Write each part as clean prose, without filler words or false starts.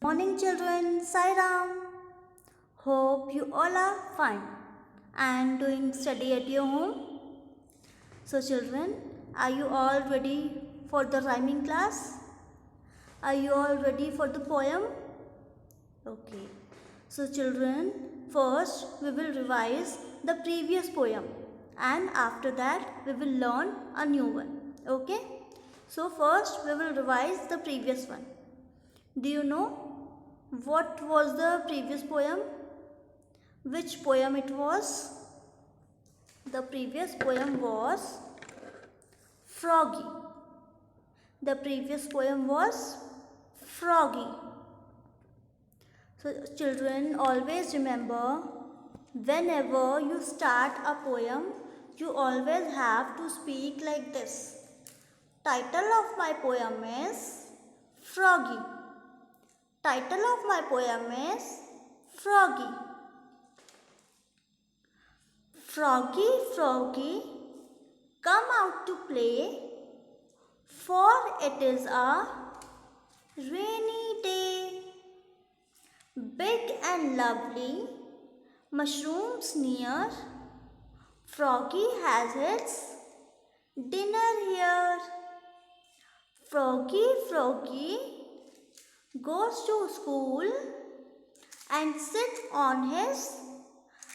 morning children, Sai Ram. Hope you all are fine and doing study at your home. So children, are you all ready for the rhyming class? Are you all ready for the poem? Okay. So children, first we will revise the previous poem and after that we will learn a new one. Okay. So first we will revise the previous one. Do you know what was the previous poem? Which poem it was? The previous poem was Froggy. The previous poem was Froggy. So children, always remember, whenever you start a poem, you always have to speak like this. Title of my poem is Froggy. Title of my poem is Froggy. Froggy, froggy, come out to play, for it is a rainy day. Big and lovely mushrooms near, Froggy has its dinner here. Froggy, froggy, goes to school and sits on his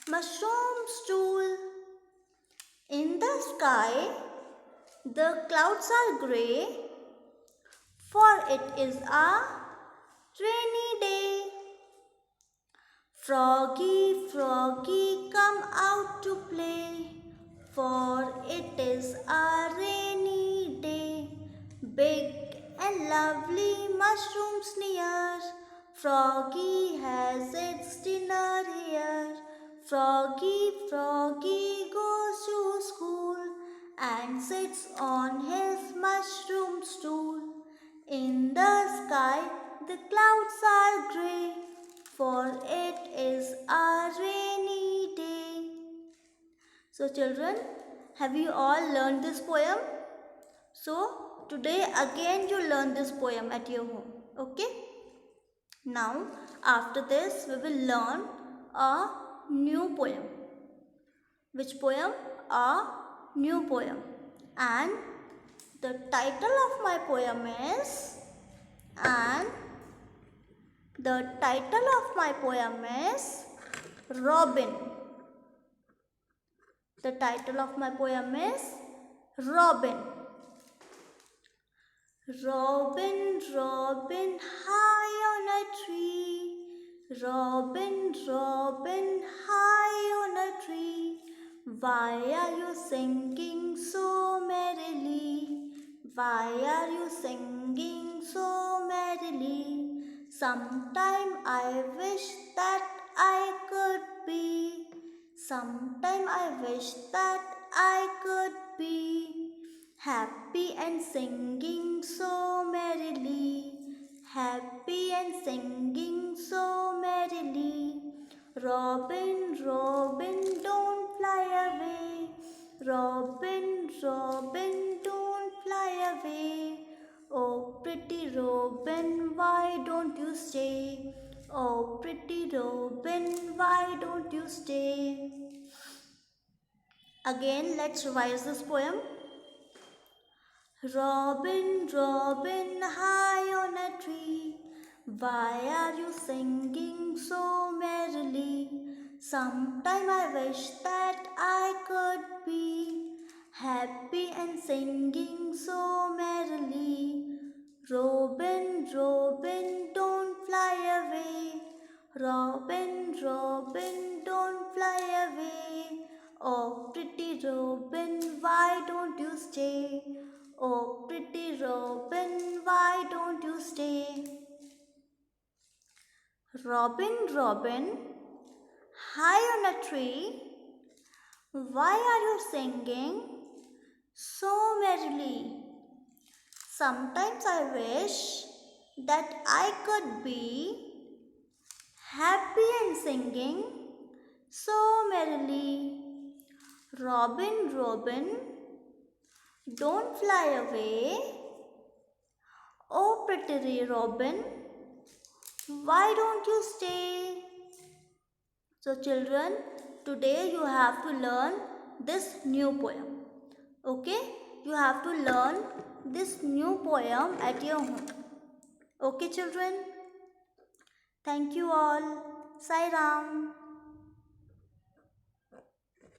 mushroom stool. In the sky, the clouds are grey, for it is a rainy day. Froggy, froggy, come out to play, for it is a rainy day. Big and lovely mushrooms near, Froggy has its dinner here. Froggy, froggy goes to school and sits on his mushroom stool. In the sky the clouds are grey, for it is a rainy day. So children, have you all learned this poem? So today again you learn this poem at your home. Okay? Now after this we will learn a new poem. Which poem? A new poem. And the title of my poem is Robin. The title of my poem is Robin. Robin, Robin, high on a tree. Robin, Robin, high on a tree. Why are you singing so merrily? Why are you singing so merrily? Sometime I wish that I could be. Sometime I wish that I could be happy and singing so merrily. Happy and singing so merrily. Robin, Robin, don't fly away. Robin, Robin, don't fly away. Oh, pretty Robin, why don't you stay? Oh, pretty Robin, why don't you stay? Again, let's revise this poem. Robin, Robin, high on a tree, why are you singing so merrily? Sometime I wish that I could be happy and singing so merrily. Robin, Robin, don't fly away. Robin, Robin, don't fly away. Oh, pretty Robin, why don't you stay? Oh, pretty Robin, why don't you stay? Robin, Robin, high on a tree, why are you singing so merrily? Sometimes I wish that I could be happy and singing so merrily. Robin, Robin, don't fly away. Oh, pretty Robin, Why don't you stay? So, children, today you have to learn this new poem. Okay? You have to learn this new poem at your home. Okay, children? Thank you all. Sai Ram.